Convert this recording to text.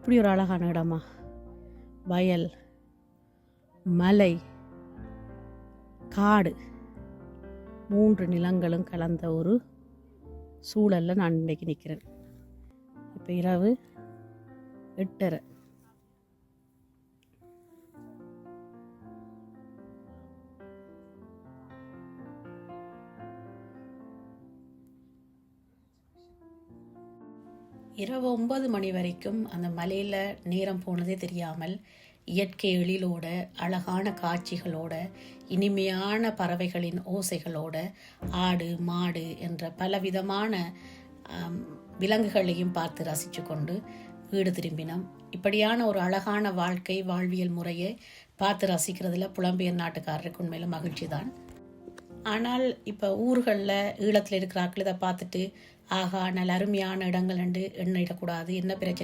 இப்படி ஒரு அழகான இடமா, வயல், மலை, காடு, 3 நிலங்களும் கலந்த ஒரு சூழலில் நான் இன்றைக்கி நிற்கிறேன். இப்போ இரவு 8:30. இரவு 9 மணி வரைக்கும் அந்த மலையில் நேரம் போனதே தெரியாமல் இயற்கை எழிலோட, அழகான காட்சிகளோட, இனிமையான பறவைகளின் ஓசைகளோட, ஆடு மாடு என்ற பலவிதமான விலங்குகளையும் பார்த்து ரசித்து கொண்டு வீடு திரும்பினோம். இப்படியான ஒரு அழகான வாழ்வியல் முறையை பார்த்து ரசிக்கிறதுல புலம்பெயர் நாட்டுக்காரருக்கு உண்மையில மகிழ்ச்சி தான். ஆனால் இப்போ ஊர்களில் ஈழத்தில் இருக்கிற ஆட்கள் இதை பார்த்துட்டு ஆகா நல்ல அருமையான இடங்கள் என்று எண்ணிடக்கூடாது, என்ன பிரச்சனை